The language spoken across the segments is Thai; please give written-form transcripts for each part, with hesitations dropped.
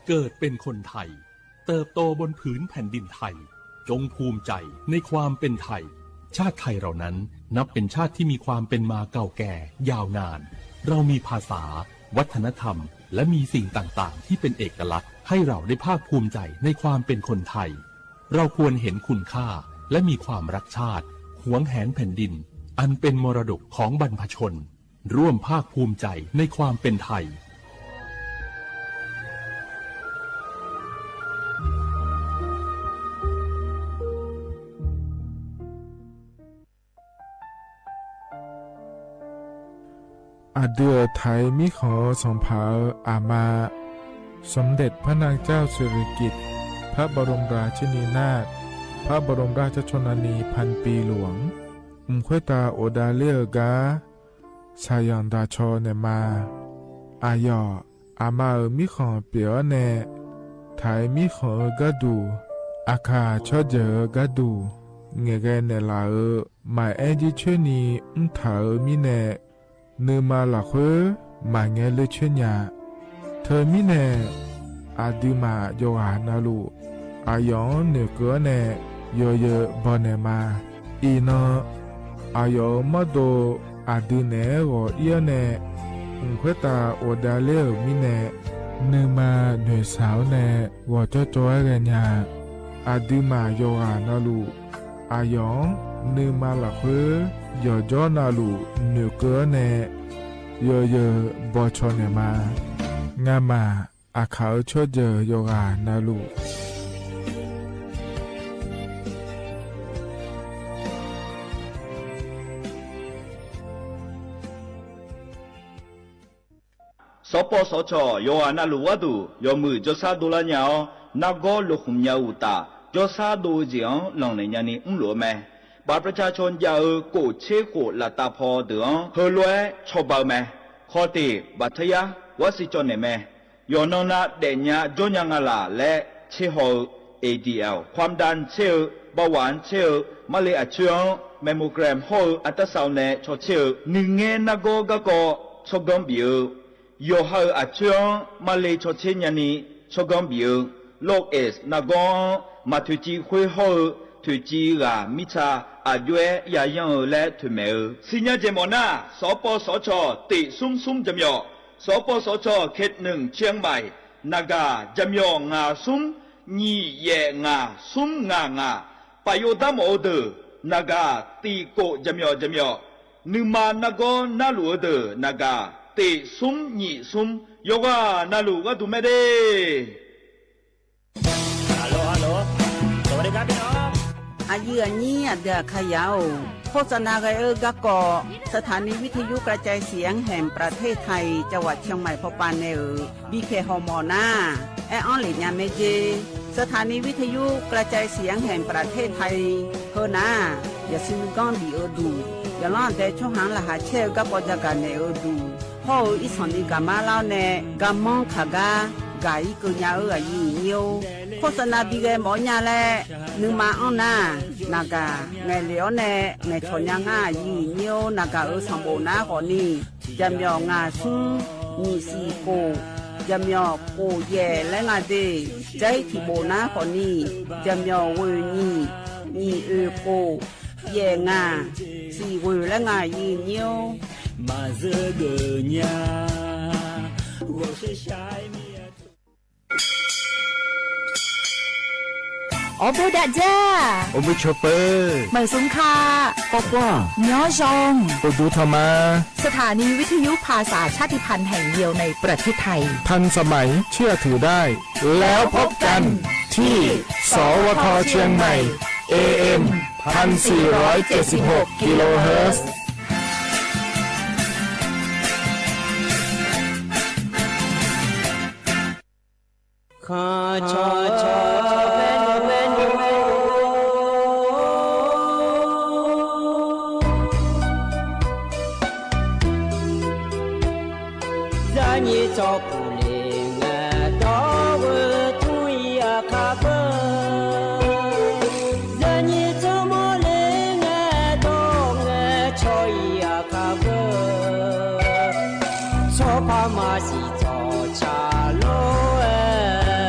เกิดเป็นคนไทยเติบโตบนผืนแผ่นดินไทยจงภูมิใจในความเป็นไทยชาติไทยเรานั้นนับเป็นชาติที่มีความเป็นมาเก่าแก่ยาวนานเรามีภาษาวัฒนธรรมและมีสิ่งต่างๆที่เป็นเอกลักษณ์ให้เราได้ภาคภูมิใจในความเป็นคนไทยเราควรเห็นคุณค่าและมีความรักชาติหวงแหนแผ่นดินอันเป็นมรดกของบรรพชนร่วมภาคภูมิใจในความเป็นไทยอาเดือไทยมิขอสงเผาอามาสมเด็จพระนางเจ้าสิริกิติ์พระบรมราชินีนาถพระบรมราชชนนีพันปีหลวงควยตาโอดาเลียกาชายันดาชอเนมาอายออามามิขอเปียวเนไทยมิขอกะดูอาคาชอเจอกะดูเงเกเนลาหมายเอจิชนีถามิเนเนื้อมาหลักเฮมาเงเลเชญญาเธอมิเนอาดิมาโยหานาลูอายองเนเกเนโยเยบอนเนมาอีนอายอมาโดอาดิเนโอเอียเนเควตาโอดาเลมิเนเนื้อมาเนสาวเนวอจจอยเรญญาอาดิมาโยหานาลูอายองเนื้อมาหลักเฮยอจอนาลูเนื้อเกเนโยเยบอชอเนมางามาอาเขาชดเจโยกานาลูสปสชโยอานาลูวะดูโยมือจซาดูลาญานักก็ลุกหุ่มยาอุตาจซาดูเจียงหลังในยานี้หลัวแม่บาประชาชนยาโกเชโกละตาพอเดืองเฮลวยชอบาแม่ขอตีบัทยาวสิจนเนแม่ยอนนาเดญาจญางาลาและเชโฮ ADL ความดันเชลเบาหวานเชลมะเร็งอัจฉริยะแมมโมแกรมโฮอัตราซาวน์เนชอเชลหนึ่งเงนักก็ชกกอมบิโยฮาอัจฉริยะมาเลชอเชญานีชกกอมบิโลกเอสนักมาทุจีคุยโฮทุจีรามิชาอายุยายังและทุเมอสิญญาเจมอนาสปสชติซุ่มจำยอสปสชเขตหนึ่งเชียงใหม่นากาจำยองาซุ่มนี่เยงาซุ่มงาปโยดามโอเดนากาตีโกจำยอนึมานักนาลูเดนากาติซุ่มนี่ซุ่มโยกานาลูก็ดูไม่ได้ฮัลโหลสวัสดีครับพี่น้องอายุอันนี้เดือขยาวโฆษณาไกกะกอสถานีวิทยุกระจายเสียงแห่งประเทศไทยจังหวัดเชียงใหม่พอปานเนบีเคฮอมอนาแอออนหลีญาเมเจสถานีวิทยุกระจายเสียงแห่งประเทศไทยเฮนาอย่าซื้อก้อนดีดูอย่าล้อแต่ช่วงหางละหาเชื่อกับปจักรเนดูพ่ออีสานดีกามาเล่าเนกามองขากากาอีกุญญาอายุเนียวโฆษณาบีเกหมอญาแลนึงมาอ้อนนากาไงเหลียวเนไงชนยังอายุเนียวนากาสมบูรณ์นะคนนี้จำยองาซุมีสีโกจำยอโกเย่และงาเดใจที่โบนะคนนี้จำยอเวนี่โกเย่งาสีเวและงายีเนียวมาเจอเกญา我是下面我布达จ้าโอเบชอเปอร์เหมือนสุงคาป๊อกว่าย้อจงโอดูธรรมาสถานีวิทยุภาษาชาติพันธุ์แห่งเดียวในประเทศไทยทันสมัยเชื่อถือได้แล้วพบกันที่สวทเชียงใหม่ AM 1476 กิโลเฮิรตซ์ข้าชอเวน让你照顾灵啊，到我土呀卡本，让你怎么灵啊，到我草呀卡本，草帕马西草茶罗哎。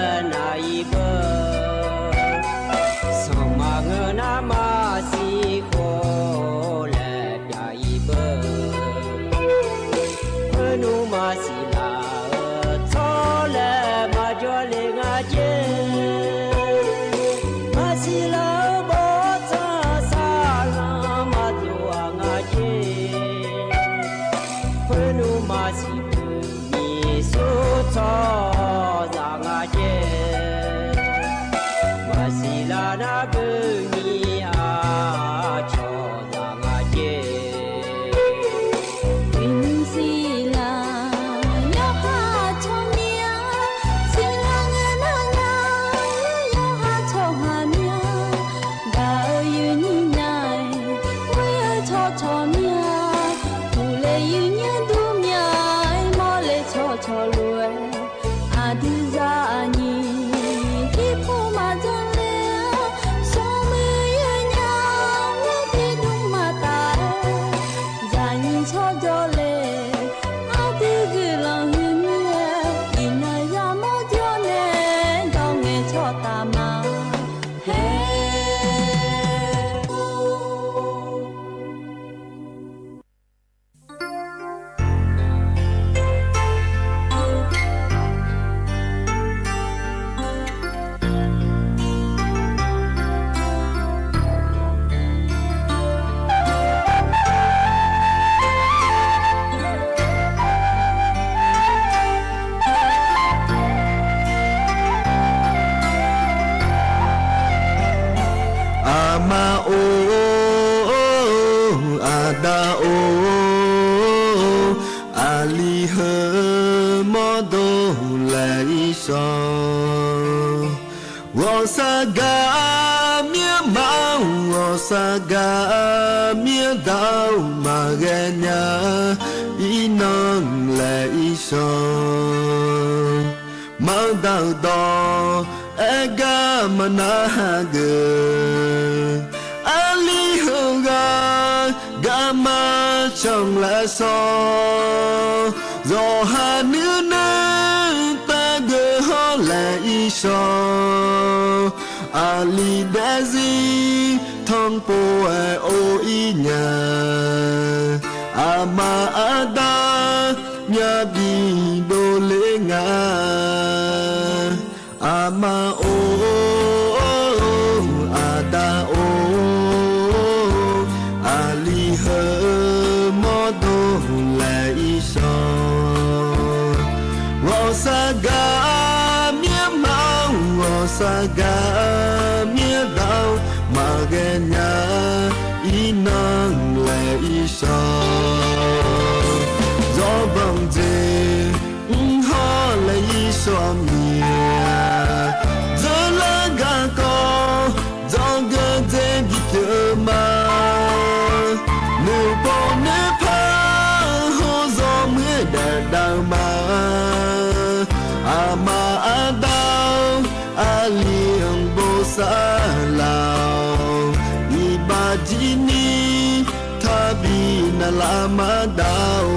ดาโออาลีเฮมอโดไลซอวอสากาเมียมาวอสากาเมียดาวมาเกญาอีนองไลซอมาดาวดอเอกามนาเกอาลีเฮกากามาช่องละซอรอหาเนื้อนาตาเกฮอละอีซออาลีเดซีทองโปเอโออีญาอามาอาดาญาบีโดเลงาอามาโออาดาโออาลีเฮมอโดไลซอวอสากาเมียมาวอสากาเมียดาวมาเกญาอีนางไลซอรอบังเจฮอไลซอเมียมาอาดาวอาลียงโบซาลาวอีบาจินีทาบีนาลามาดาว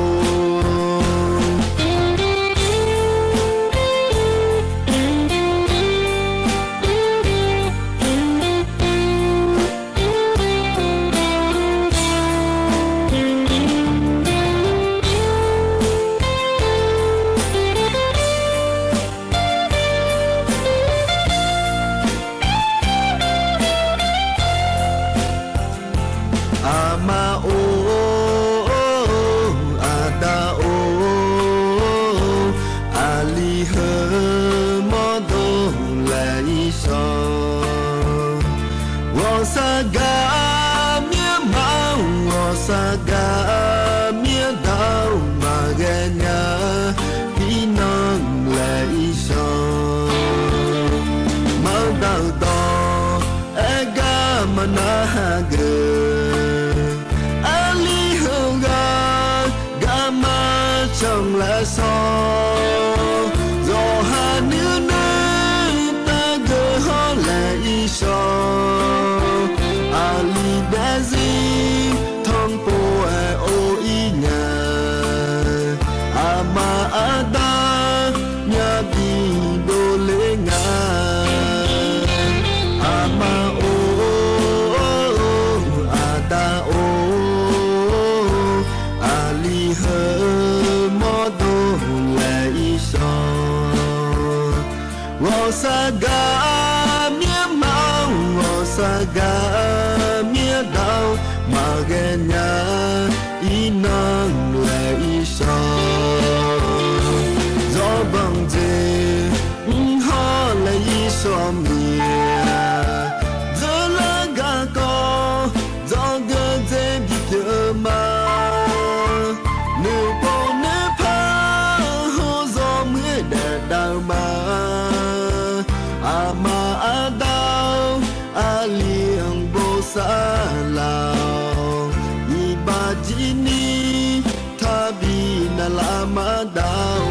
สากาเมียดาวมาเกญาพี่น้องและอีชอมาดาวดอเอกามานาเกอาลีเฮกากามาช่องละซอรอหาเนื้อนาตาเกฮอและอีชออาลีเดซีอาดาญาบีโดเลงาอามาโออาดาโออาลีเฮมอโดไลซอวอสากาเมียมาวอสากาเมียดาวมาเกญาอีนางไลซอบังเจฮอละยีซอเมียเจลากาโกจอเกเจบิเกมานูโปเนพาโฮซอเมื่อแดดดาวมาอามาอาดาวอาเลียงโบซาลาวอีบาจินีทาบีนาลามาดาว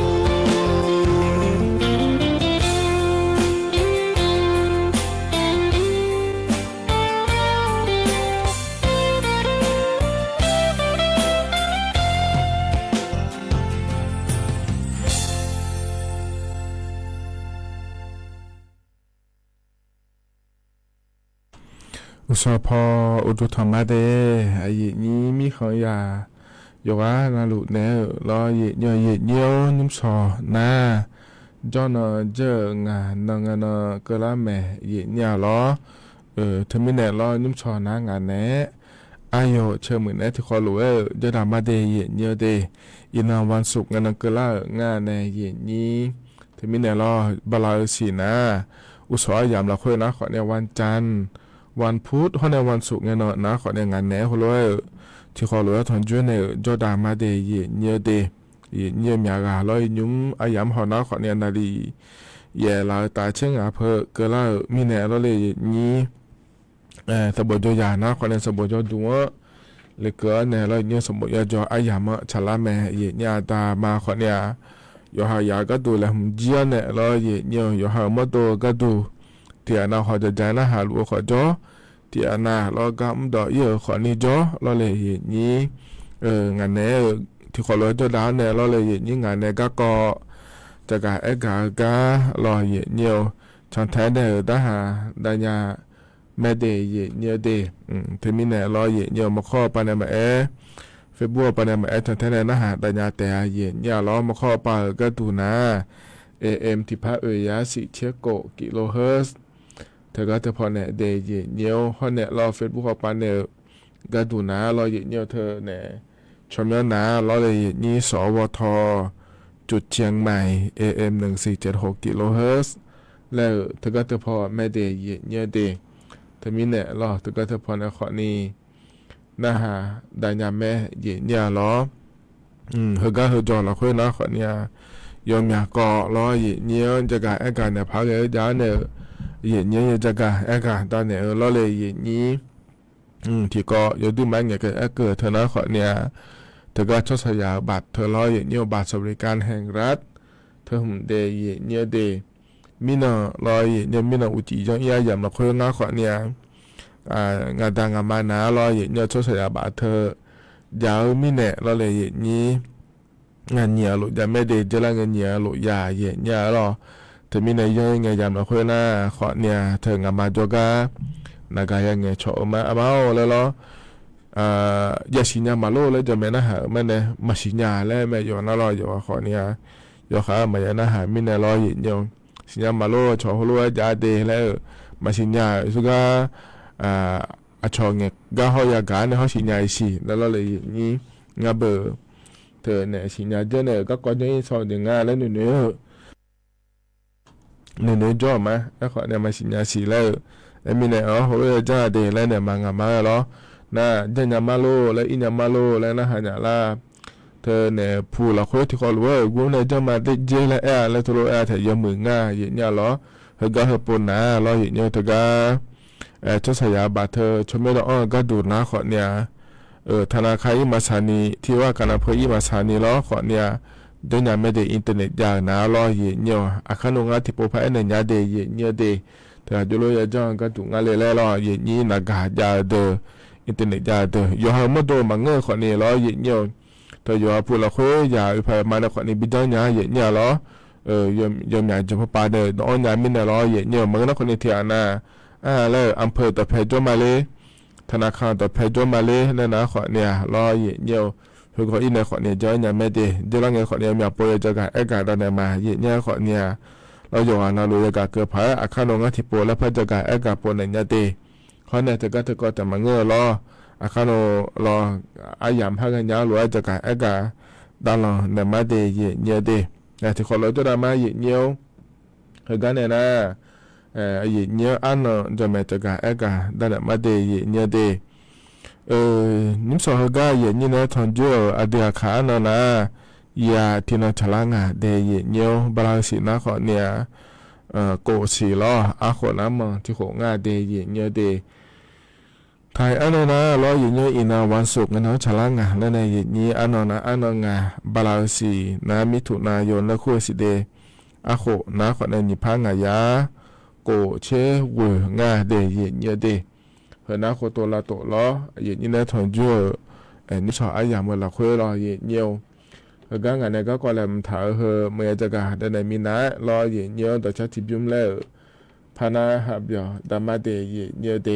อุสพออุดุธรรมะเดไอ้นี้มีเขาอย่าอยู่ว่านาลุเนอรอเยอะเยอะนิมสอนาจอนเจองานงานกละแม่เยเนี่ยรอทมิเนรอนิมสอนางานเนอายเชื่อมือเนที่ขอรู้จะดามาเดเยเยอะเดยินาวันศุกร์งานกละงานเนเยนี้ทมิเนรอบลาสีนาอุสอยามละค่อยนะขอในวันจันทร์วันพุธขอในวันศุกร์เนาะนะขอในงานแหนขอเลยท ที่ขอรู้ว่าทอนจุนเนี่ยจอดามาเดยเนียเดยเนียมีอะไรลอยยุ่งอายามหอนาขอเนี่ยนาลีเย่เราตาเชิงอาเพอเกล้ามีเนี่ยเราเลยนี้สมบูรณ์จอยานะขอเนี่ยสมบูรณ์จอดัวเลยเกินเนี่ยเราเนี่ยสมบูรณ์จออายามฉลาแม่เย่เนี่ยตามาขอเนี่ยยอหายาก็ดูแลหุ่นเจียเนี่ยเราเย่เนี่ยยอหามตัวก็ดูที่อันนั้นเขาจะใจนะหาลูกขอจอที่อันนั้นเรากำดอกเยอะขอนี่จอเราเลยเย่นี้งานเนี่ยที่ขอรู้จอดาวเนี่ยเราเลยเย่นี้งานเนี่ยก็จะกะกะรอเย่เนี่ยช่างแท้เนี่ยได้หาได้ยาแม่เดยเย่เนี่ยเดที่มีเนี่ยรอเย่เนี่ยมาข้อปันเนี่ยมาเฟบัวปันเนี่ยมาช่างแท้เนี่ยนะหาได้ยาแต่เย่เนี่ยรอมาข้อปาก็ดูนะAM ที่พระยาสิเชโกกิโลเฮิรตซ์เธอก็จะพอเนี่ยเดยเย่เนี่ยฮอนเนี่ยรอเฟซบุ๊กข้อปันเนี่ยก็ดูนะรอเย่เนี่ยเธอเนี่ยชมย้อนนะรอเลยเย่นี่สวทจุดเชียงใหม่ AM 1476กิโลเฮิรตซ์แล้วเธอก็จะพอแม่เดยเนี่ยเดยเธอมีเนี่ยรอเธอก็จะพอในข้อนี้นะฮะได้ยาแม่เย่เนี่ยรอเธอก็เธอจอละค่อยนะข้อนี้ยอมอยากก่อรอเย่เนี่ยจะกะการเนี่ยพักเลยจ้าเนี่ยเย่เนี่ยจะกะการตอนเนี่ยรอเลยเย่นี้ที่ก็อยู่ดูมันเนี่ยเกิดเธอนะข้อเนี่ยเธอก็ชดเชยบัตรเธอรอเย่เนี่ยบัตรสวัสดิการแห่งรัฐเธอหุ่นเดยเย่เนี่ยเดยมีน่ะรอเย่เนี่ยมีน่ะอุจิจังยามละค่อยนะข้อเนี่ยงานดังงานมานะรอเย่เนี่ยชดเชยบัตรเธอยาวมีเนี่ยรอเลยเย่นี้งานเนี่ยลูกยาไม่เดจะละงานเนี่ยลูกยาเย่เนี่ยรอเธอมีในย่อยไงยามเราค่อยหน้าขอเนี่ยเธองานมาจกานากายไงโฉมาเอาแล้วรอยาชิญามาโลแล้วจะไม่น่าหาไม่เนี่ยมาชิญาแล้วไม่ยอน่ารออยู่ขอเนี่ยยอข้าไม่น่าหามีในรอเย็นยองชิญามาโลโฉฮัวจะเดแล้วมาชิญาสุกาอาชองเงก็เขาอยากการเนี่ยเขาชิญาสิแล้วเราเลยนี่งาเบอเธอเนี่ยชิญาเจเนี่ยก็ก่อนจะสอนอย่างงานแล้วหนูจ่อมาแล้วขอเนี่ยมาชิญาสิแล้วมีเนี่ยเขาจะเดแล้วเนี่ยมางามาแล้วน่าจะยามาโลและอินยามาโลและนะฮะเนี่ยล่ะเธอเนี่ยผู้ละคนที่เขารู้ว่ากูเนี่ยจะมาได้เจและและตัวเธอยมือง่ายอย่างเงี้ยหรอเธอก็เธอปนนะรออย่างเงี้ยเธอก็ชดเชยบาทเธอชมไม่ได้ก็ดูนะขอเนี่ยธนาคารอิมาสานีที่ว่าการอำเภออิมาสานีล้อขอเนี่ยเดินยามไม่ได้อินเทอร์เน็ตอย่างนะรออย่างเงี้ยอาคารโรงงานที่พบให้เนี่ยยาเดย์อย่างเงี้ยเดย์เธอจุลยาจ้างก็ถูกงานเลยแล้วรออย่างนี้นักหายาเดออินเทอร์เน็ตยาเดอยอมมาโดมังเงอขอเนี่ยล้อเย็นเยี่ยวเธอยอพูดละคุยยาอุปมาในขอเนี่ยบิดยาเย็นเยี่ยวล้อยมอยากจะพบปาเดอน้องยามินล้อเย็นเยี่ยวมังนักขอเนี่ยเทียนาแล้วอำเภอต่อเพจมาเลยธนาคารต่อเพจมาเลยนั่นนะขอเนี่ยล้อเย็นเยี่ยวเพื่อขออินในขอเนี่ยจอยยาไม่ดีเดี๋ยวเราเงินขอเนี่ยมีป่วยจะการตอนเนี่ยมาเย็นเยี่ยวขอเนี่ยเราอยู่อ่านรู้จะการเกิดภัยอาคารโรงงานที่ป่วยและเพื่อจะการป่วยในยาดีข้อเนี่ยเธอก็จะมาเงือรออาคารรออายามให้กันยาวหรือจะการดังหล่อในมาเดย์เยี่ยดีแต่ที่คนเราจะได้มาเยี่ยวเฮกันเนี่ยนะเยี่ยวอันจะไม่จะการดังมาเดย์เยี่ยดีนิมสอเฮกันเยี่ยนี่นะทอนจูอดีอาคารนะยาที่นั่งฉลางเดย์เยี่ยวบราสินะขอเนี่ยโกสีล้ออาขน้ำมันที่โขงาเดย์เยี่ยดีไทยอันนั้นนะรออยู่เนี่ยอินาวันศุกร์นะฉลางนั่นในนี้อันนั้นงาบาลาสีนะมิถุนายนและคู่สิเดอาโคนะขอในนิพางายาโกเชวงาเดยเยเดเฮนะโคตัวละตัวล้อเยนี่นะทอนจูนิชออายามเวลาคุยรอเยเนียวเฮกันงานเนี่ยก็กอลมถาเฮเมื่อจะกาในมีนะรอเยเนียวต่อชัดทิบยุ่มแล้วพานาหับยอดามาเดยเยเด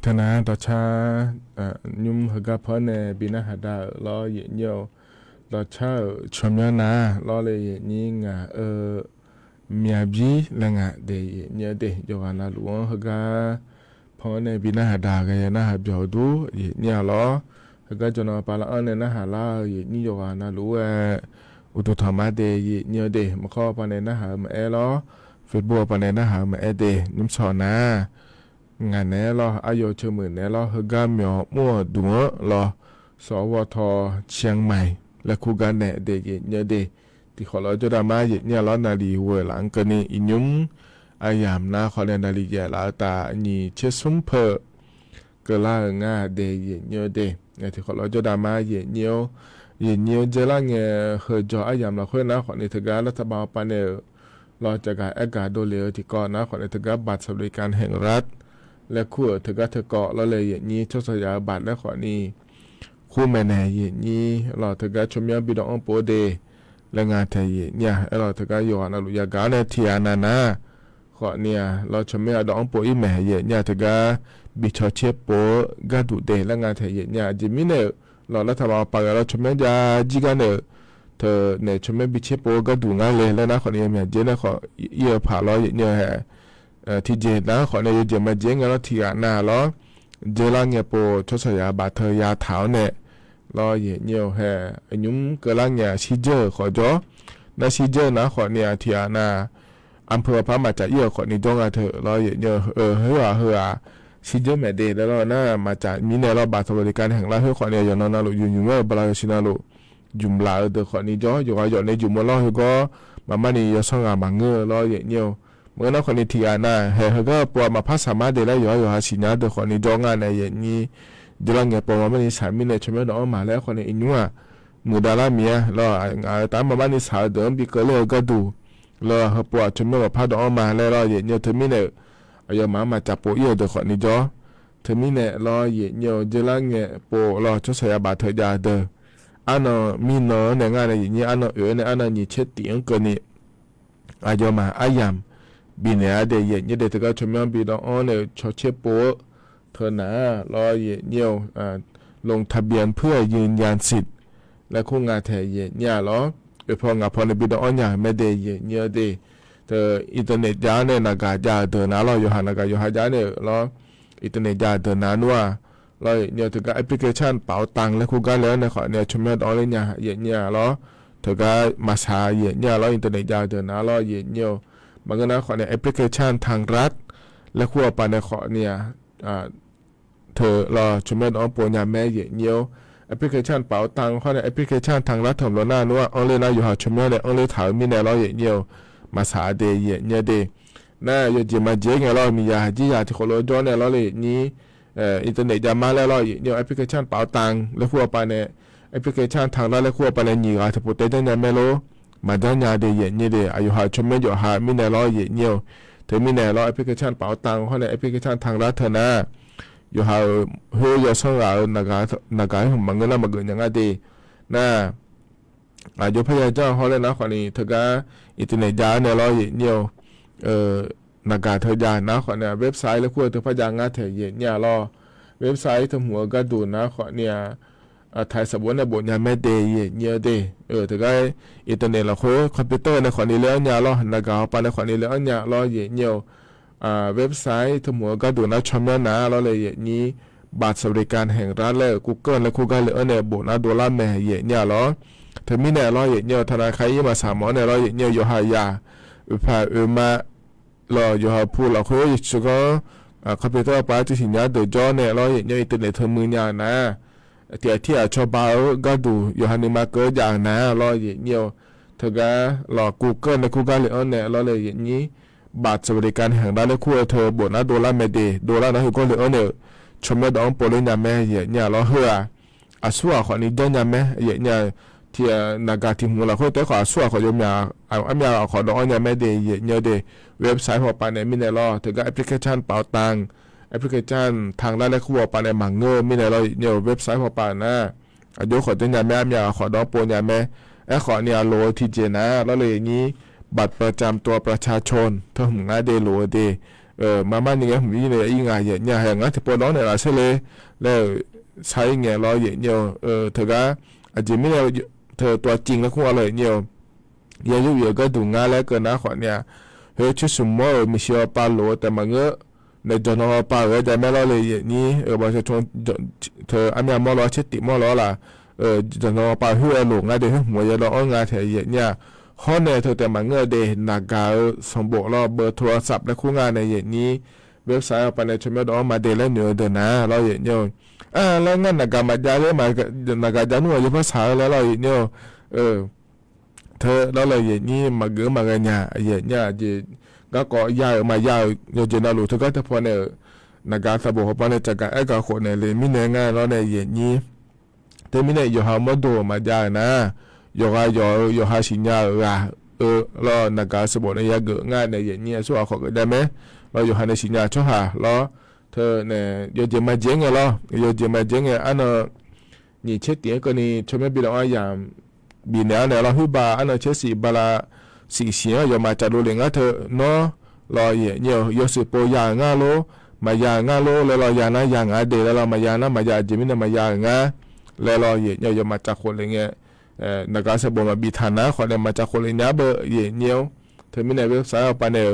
ธนาต่อชายุ่มหกพอเนบินาหาดาล้อเยเนียวต่อชาชมยานาล้อเลยนี่งาเมียบีละงาเดยเนียเดยกานาหลวงหกพอเนบินาหาดากันยานาหาเบียวดูเยเนียล้อหกจนปาละอันเนนาหาลาเยนี่ยกานาหลวงอุตุธรรมะเดยเนียเดมาข้อปานเนนาหามาล้อเฟซบุ๊กปานเนนาหามาเดนุ่มสอนนางานแน่ลออายุเชื่อมือแน่ลอฮกาเมียวมั่วดัวลอสวทเชียงใหม่และคู่กันแน่เดยเนเดที่ขอเราจะดามาเยเนี่ยล้อนาลีเวหลังกันนี่อินุมอายามนาขอเรียนนาลีเยลาตานี่เชสุมเพอเกล่างาเดยเนเดเนี่ยที่ขอเราจะดามาเยเนียวเจล่าเงเฮจออายามเราค่อยนะขอในทการรัฐบาลปานเนรอจากการอากาศโดเลอที่ก่อนนะขอในทการบัตรสวัสดิการแห่งรัฐและคู่เธอก็เธอเกาะแล้วเลยอย่างนี้ทศยาบัตรและขอนี้คู่แม่แน่อย่างนี้เราเธอก็ชมยาบิดองโปเดและงานเธอเนี่ยเราเธอก็ย้อนอรุยากาในเทียนานาขอเนี่ยเราชมยาดองโปอีแม่เนี่ยเธอก็บิชอเชปโปก็ดูเดและงานเธอเนี่ยจิมิเนเรารัฐบาลไปเราชมยาจิกันเนเธอเนี่ยชมยาบิเชปโปก็ดูงานเลยแล้วนะขอเนี่ยเจนขอเยี่ยผ่าเราเนี่ยที่เจนะขอในเจมาเจงแล้วที่อ่านล้อเจล่างเงปทศยาบาเธอยาเท้าเนี่ยล้อเยี่ยวแห่ยุ่มเกล่างเงชิเจอขอจ่อนาชิเจอนะขอเนี่ยที่อ่านาอำเภอพระมาจากเยี่ยวขอนี่จ้องอาเธอล้อเยี่ยวเฮือชิเจอแม่เดแล้วล้อหน้ามาจากมีเนี่ยล้อบาสวัสดิการแห่งรัฐเฮือขอเนี่ยย้อนนาลุยุ่งบลาชินาลุยุ่มลาเดขอนี่จ่ออยู่ในยุ่มล้อเฮือก็มานี่ยศงามังเงอล้อเยี่ยวเมื่อนักคนนี้ที่อ่านนะเฮ้ก็ปวดมาพัฒนาเดลัยอยู่หาสินะเด็กคนนี้จ้องงานในอย่างนี้เดี๋ยวเราปวดมานี่สามีเนี่ยชมน้องมาแล้วคนนี้อินว่ามือดาราเมียแล้วตามมานี่สาวเดิมปีเกลือก็ดูแล้วปวดชมว่าพัดน้องมาแล้วเราอย่างนี้เธอมีเนี่ยเอามาจับปวดเยอะเด็กคนนี้จ้อเธอมีเนี่ยเราอย่างนี้เดี๋ยวเราปวดเราจะใช้บาดเธอยาเด้ออันนั้นมีน้องในงานในอย่างนี้อันนั้นเนี่ยอันนั้นนี่เช็ดเตียงกันนี่เอามาอายามบินเนี่ยเดี๋ยวเนี่ยเด็กก็ชมบินอ๋อเนี่ยชอเชปโปเธอหน้ารอเนี่ยลงทะเบียนเพื่อยืนยันสิทธิ์และคู่งานแทนเนี่ยหรอพองานพอในบินอ๋อเนี่ยไม่ได้เนี่ยเดี๋ยวเธออินเทอร์เน็ตยาเนี่ยนักการเดินหน้ารออยู่หานักการอยู่หายาเนี่ยรออินเทอร์เน็ตยาเดินหน้านัวรอเนี่ยถึงกับแอปพลิเคชันเป๋าตังและคู่กันแล้วเนี่ยขอเนี่ยชมอ๋อเลยเนี่ยรอเธอก็มาช้าเนี่ยรออินเทอร์เน็ตยาเดินหน้ารอเนี่ยมันก็นะขอเนี่ยแอปพลิเคชันทางรัฐและขั้วปานในขอเนี่ยเธอรอชมน้องปัญญาแม่เยี่ยวแอปพลิเคชันเป๋าตังข้อในแอปพลิเคชันทางรัฐถมล้อหน้านัวอังเลน่าอยู่หาชมเนี่ยอังเลถาวมีในรอเยี่ยวมาสาเดยเนี่ยเดน่าอยู่จีมาเจงรอมียาจียาที่ขอรอจ้อเนี่ยรอเลยนี้อินเทอร์เน็ตยามาแล้วรอเยี่ยวแอปพลิเคชันเป๋าตังและขั้วปานในแอปพลิเคชันทางรัฐและขั้วปานในหนีอาที่ปุตเตจันเนี่ยไม่รู้มาด้านยาเดียเนี่ยเดียอายุหาชมไม่อยู่หามีในร้อยเนี่ยเธอมีในร้อยแอปพลิเคชันเป๋าตังเขาในแอปพลิเคชันทางรัฐเธอนะอยู่หาเฮือยส่งเรานักของมันก็น่ามาเกินอย่างนั้นดีนะอายุพยาเจ้าเขาเลยนะคนนี้เธอก็อินเทอร์เน็ตยาในร้อยเนี่ยนักเธอยานะคนเนี่ยเว็บไซต์แล้วขั้วเธอพยางาเธอเนี่ยรอเว็บไซต์เธอหัวก็ดูนะคนเนี่ยไทยสมบูรณ์ในบทยาไม่เดยเนี่ยเดถึงไอ้อินเทอร์เน็ตเราคุยคอมพิวเตอร์ในขวัญนี้แล้วเนี่ยเราหันกาวไปในขวัญนี้แล้วเนี่ยเราเนี่ยเว็บไซต์ทั้งหมดก็ดูนะชมนะเราเลยนี้บัตรสวัสดิการแห่งรัฐเลย Google และ Google เลยเนี่ยบทนะดอลลาร์แม่เนี่ยเราถึงมีเนี่ยเราเนี่ยธนาคารยี่มาสามหมอเนี่ยเราเนี่ยอยู่หายามาเราอยู่หาผู้เราคุยชุก็คอมพิวเตอร์ไปที่สินยาเดือดจ้อเนี่ยเราเนี่ยอินเทอร์เน็ตเธอมือเนี่ยนะที่ชอบเอาก็ดูอยู่ฮันนี่มาเกิดอย่างนั้นรออย่างเดียวเธอก็รอ Google ใน Google เลยเนี่ยรอเลยอย่างนี้บัตรสวัสดิการแห่งรัฐและคู่เธอบทนะดอลลาร์เมเดดอลลาร์นะคือก็เลยเนี่ยชมดองโปลินยาแม่เนี่ยรอเฮืออาสัวขอนี้เดินยาแม่เนี่ยที่นักที่หัวเราเขาแต่ขออาสัวขอยมยามีขอดองยาแม่เดเนี่ยเดเว็บไซต์พอไปในมินเนอร์เธอก็แอปพลิเคชันเป๋าตังแอปพลิเคชันทางด้านและคู่ปานในมังเงอมีในเราเนี่ยเว็บไซต์พอปานนะอายุขอเต้นยาแม่ยาขอดองโปนยาแม่ขอเนี่ยโลทีเจนะแล้วเลยนี้บัตรประจำตัวประชาชนเท่าหัวเดโลเด มาม่านี่ไงผมนี่เลยอีงาเยเนี่ยอย่างงั้นที่ปอน้องเนี่ยละเสเลยแล้วใช้เงี้ยรอเยเนี่ยเธอก็อาจจะไม่ได้เธอตัวจริงแล้วคู่อะไรเนี่ยยังอยู่ก็ดูงานแล้วก็นะขอเนี่ยเฮ้ยชุดสมมติมีเชียวปลาโหลแต่มาเงอะในจนเอาปลาแต่ไม่รอเลยนี่บางทีเธออันนี้มอล้อเช็ดติมอล้อล่ะจนเอาปลาหัวหลงงานเดี๋ยวหัวยาล้องานแถวเนี่ยข้อเนี่ยเธอแต่มาเงอะเดนากาสมบูรณ์รอเบอร์โทรศัพท์และคู่งานในอย่างนี้เว็บไซต์เอาไปในชมยอดออกมาเดแล้วเหนือเดินนะเราอย่างเดียวแล้วงั้นนากามาจาเลยมานากาจาหน่วยภาษาแล้วเราอย่างเดียวเธอเราเลยอย่างนี้มาเกือมากันเนี่ยอย่างเนี้ยจะก็ยาวมายาวโยเจนาลูเธอก็จะพอเนี่ยนากาสบู่เขาไปในจากการกับคนเนี่ยเลยมิเนง่ายเราเนี่ยอย่างนี้แต่มิเนอยู่หามาดูมาจานะอยู่หาสิญญาเรานากาสบู่เนี่ยเกิดง่ายในอย่างนี้สู้เอาของได้ไหมเราอยู่หาในสิญญาช่วยหาเราเธอเนี่ยโยเจมาเจงเหรอโยเจมาเจงอันนั้นนี่เช็ดเตียก็นี่ชมไม่บิดอย่างบีเนียเนี่ยเราหิบาอันนั้นเช็ดสีบาลาสีเสียอยู่มาจากโรเลงอ่ะเธอเนาะเราเนี่ยโยสิโปยางอ่ะโลมายางอ่ะโลแล้วเรายานะยางอ่ะเดแล้วเรามายานะมายาจิมินะมายางอ่ะแล้วเราเนี่ยอยู่มาจากคนเลยเนี่ยนักการสบู่มาบิธานะคนเนี่ยมาจากคนเลยเนี่ยเบอร์เนี่ยเธอมีในเว็บไซต์เอาไปเนี่ย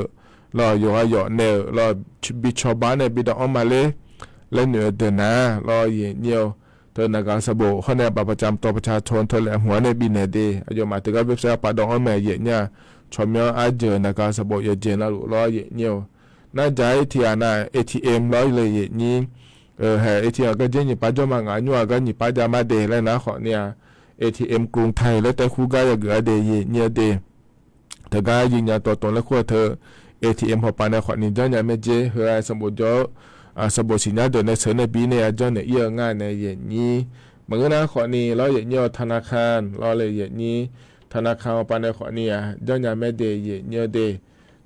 เราอยู่เนี่ยเราบิชอบานเนี่ยบิดออกมาเลยแล้วเหนือเดินนะเราเนี่ยเธอนักการสบู่เขาเนี่ยบัตรประจำตัวประชาชนเธอแหลมหัวในบินเนี่ยดีอายุมาถึงกับเว็บไซต์ปะดองอ้อมแม่เนี่ยชมยออาเจอนักการสบู่เจนแล้วรอเนี่ยน่าจะที่อันน่ะ ATM ร้อยเลยนี่ATM ก็เจนยี่ปัจจุบันงานอยู่ก็ยี่ปัจจุบันเดแล้วนะขอเนี่ย ATM กรุงไทยแล้วแต่คู่ก็ยังเกิดเดเนี่ยเดเธอก็ยืนยันตัวตนแล้วคู่เธอ ATM พอไปในขอนี้จะยังไม่เจเฮ้ยสมุดจ่อสบู่สินค้าเดินในเสือในปีเนี่ยจะเนี่ยเยอะง่ายในอย่างนี้เหมือนกันนะขอนี้เราอย่างนี้ธนาคารเราเลยอย่างนี้ธนาคารไปในขอนี้จะยังไม่เดอย่างนี้เด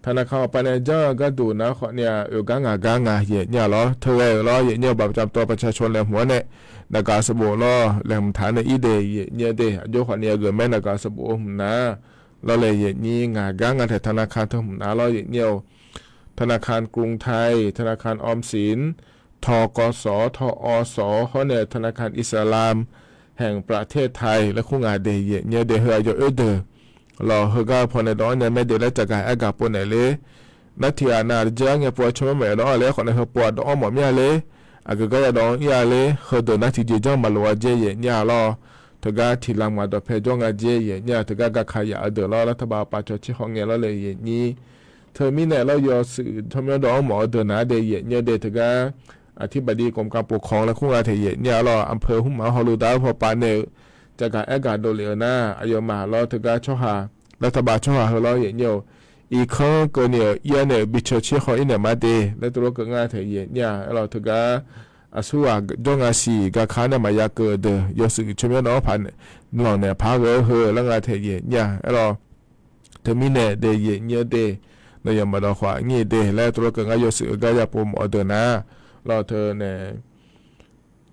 ธนาคารไปในจะก็ดูนะขอเนี่ยกังอย่างนี้เราเธอเราอย่างนี้แบบจำตัวประชาชนแหลมหัวเนี่ยนักการสบู่เราแหลมฐานในอีเดอย่างนี้เดยกขอนี้เกิดแม่นักการสบู่นะเราเลยอย่างนี้กังแต่ธนาคารทั้งหมดนะเราอย่างนี้ธนาคารกรุงไทยธนาคารออมสินธกสธอสเขาเนี่ยธนาคารอิสลามแห่งประเทศไทยและคู่งานเดย์เนี่ยเดย์เฮยเดอเราเฮก็พอในดอนเนี่ยไม่เดแล้วจากการอากาศปนไหนเลยนักที่อานาจะเงี้ยปวดชมไม่ดอนเลยคนในเฮปวดดอนหมดเมียเลยอากาศก็จะดอนยาเลยเฮเดนักที่จะจ้องมาลัวเจย์เนี่ยเราถึงก็ที่หลังมาดอเพจงอาเจย์เนี่ยถึงก็ขยายเดอเรารัฐบาลปัจจุบันของเนี่ยเราเลยนี่เธอมีเนี่ยเราอยู่สื่อทำยอดหมอเดินหน้าเดียเนี่ยเดทก็อธิบดีกรมการปกครองและคู่งานเทียเนี่ยเราอำเภอหุ่มมาฮอลูดาพอปานเนี่ยจากการแอกาศโดเลียนะอายุมาเราถึงก็ช่วยหารัฐบาลช่วยหาเราอย่างเดียวอีกครั้งก็เนี่ยเนี่ยบิชชี่เขาอินเนี่ยมาเดและตัวก็งานเทียเนี่ยเราถึงก็อาศัยจงอาศัยก็ข้าเนี่ยมายาเกิดยศชมยอดผ่านเราเนี่ยพาเฮแล้วงานเทียเนี่ยเราเธอมีเนี่ยเดียเนี่ยเดในยามมาดขวางี้เดและตัวก็ง่ายสื่อก็จะปุ่มอเดอร์นะเราเธอเนี่ย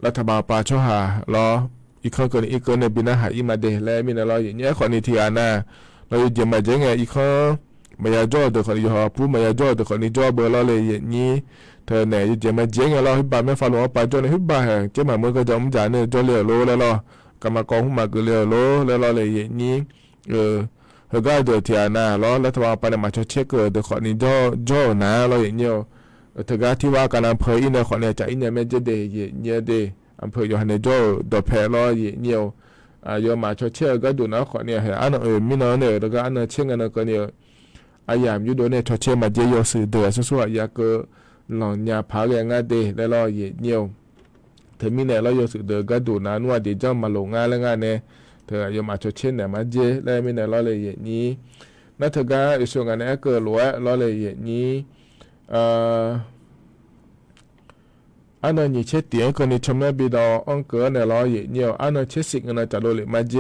รัฐบาลปาช่วยหาเราอีกคนก็อีกคนในบินาหาอีมาเดและมีในเราอย่างเงี้ยคนนี้ที่อานาเราอยู่จะมาเจอไงอีกคนมายาจอดคนอยู่หอผู้มายาจอดคนนี้จอเบอร์เราเลยอย่างนี้เธอเนี่ยอยู่จะมาเจอไงเราหิบาไม่ฟังหลวงปาจอในหิบาเจ้าหมาเมื่อก็จะมุ่งจ่ายเนี่ยจอเลี้ยวโลแล้วเรากำมากองหุ่มมาเกลียวโลแล้วเราเลยอย่างนี้เฮก็เดือดที่อานาล้อรัฐบาลไปในมาช่วยเช็คเดือดขอนี้จ่อนะเราอย่างเงี้ยเธอก็ที่ว่าการอำเภออินเดียขอเนี่ยจะอินเดียไม่จะเดย์เนี่ยเดย์อำเภออยู่ในจ่อดอกแพรล้ออย่างเงี้ยโยมาช่วยเช็คก็ดูนะขอเนี่ยอันมินเนี่ยแล้วก็อันเช็คกันก็เนี่ยอายามยูโดเนี่ยช่วยเช็คมาเจโยสื่อเดือดสู้ๆอยากก็หลอนยาพาเรียงเดย์แล้วล้ออย่างเงี้ยเธอมีเนี่ยเราโยสื่อเดือดก็ดูนะนัวเดี๋ยวจะมาลงงานแล้วงานเนี่ยเธอโยมาช่วยเช็คเนี่ยมาเจแล้วมีเนี่ยเราเลยอย่างนี้นั่นเธอก็อีส่วนกันเนี่ยเกิดล้วนเราเลยอย่างนี้อันนั้นนี่เช็ดเตียงคนนี้ชมแม่บิดาอังเกอเนี่ยล้อเยี่ยอันนั้นเช็ดสิ่งนั้นจะโดนเลยมาเจ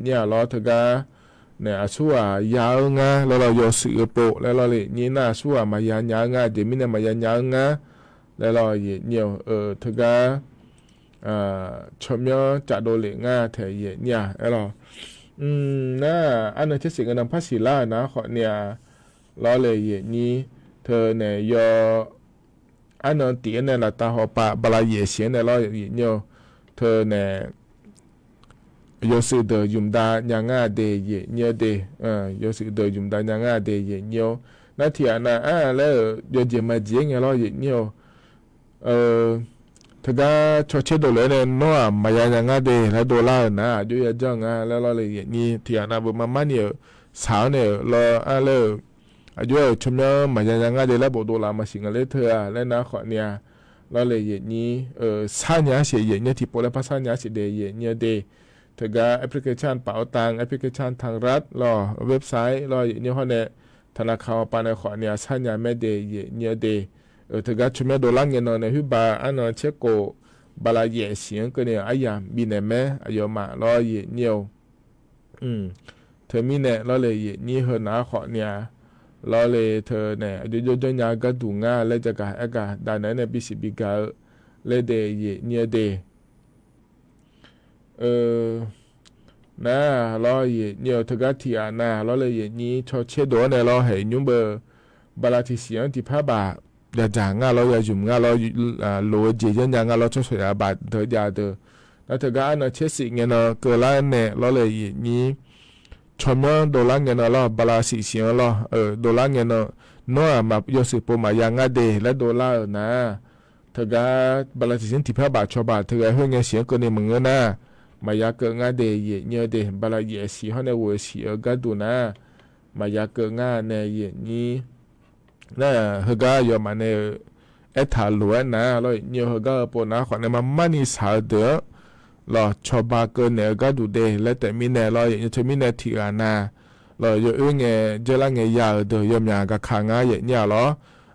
เนี่ยล้อเธอก็เนี่ยชัวยาวงาแล้วเราโยสื่อโปแล้วเราเลยนี่น่าชัวมายางงาเดี๋ยวมีเนี่ยมายางงาแล้วเราเนี่ยเธอก็ชมยอจะโดนเลยงาเธอเนี่ยเราน่าอันนั้นเช็ดสิ่งนั้นภาษีล่านะขอเนี่ยล้อเลยนี่เธ เธอเนี่ยยออันนั้นตีเนี่ยละตาหัวปะบลาเยเสียเนี่ยเราอย่างเงี้ยเธอเนี่ยยอสื่อเดยุมดายังง่าเดเยเงี้ยเดยอสื่อเดยุมดายังง่าเดเยเงี้ยนั่นที่อันนั้นแล้วยอเจมาเจียงเราอย่างเงี้ยถ้าก็ชดเชยโดเลยเนี่ยนัวมายังง่าเดแล้วโดล่านะอยู่ยังจังแล้วเราเลยอย่างนี้ที่อันนั้นบุมามันเนี่ยสาวเนี่ยเราแล้วอายุชมยังมายังง่าเดแล้วบอกโดล่ามาสิงเลยเธอแล้วนะขอเนี่ยเราเลยอย่างนี้สัญญาเสียอย่างนี้ที่พอแล้วภาษาญาเสียเดอย่างนี้เดถ้าก็แอปพลิเคชันเป๋าตังแอปพลิเคชันทางรัฐรอเว็บไซต์รออย่างนี้เขาเนี่ยธนาคารปานในขอเนี่ยสัญญาไม่เดอย่างนี้เดถ้าก็ชมยังโดล่าเงินเนี่ยฮึบาอันนั้นเช็คโกบาลาเยเสียงก็เนี่ยอายังบินแม่อายุมารออย่างนี้เธอมีเนี่ยรอเลยอย่างนี้เฮนะขอเนี่ยรอเลยเธอเนี่ยโยนยากระดูง่าแล้วจะกะกะด้านนั้นเนี่ยบิสิบิกาเลยเดย์เนี่ยเดนะรอเนี่ยเธอก็ที่อ่ะนะรอเลยนี่ชอเชดโดเนี่ยรอให้ยุ่งเบอร์บาลาที่เสียงที่พระบาอย่าจางง่าเราอย่าจุ่มง่าเราโลเจยันยางง่าเราชดเชยบาดเธอยาเธอแล้วเธอก็อันนั้นเชสิเงี้ยเนาะเกิดแล้วเนี่ยรอเลยนี่ชมยังโดล่าเงินเราบาลาสิเสียงเราโดล่าเงินนัวมาโยสิปมายังง่าเดและโดล่านะเธอก็บาลาสิเสียงที่พระบาชอบาเธอก็เฮงเงินเสียงก็เนี่ยมึงนะมายาเกิดง่าเดยเนี่ยเดบาลาเยสีเขาเนี่ยวัวสีก็ดูนะมายาเกิดง่าเนี่ยนี่น่ะเฮก็ยอมมาเนี่ยถาล้วนนะแล้วเนี่ยเฮก็ปนนะขอเนี่ยมันนี่สาเดอเราชอบาเกินเนี่ยก็ดูเดและแต่มีเนี่ยเราอย่างจะมีเนี่ยที่อ่านะเราอยู่เงี้ยเจริญเงี้ยยาวเดียวยอมยากับขางง่ายเนี่ยหรอ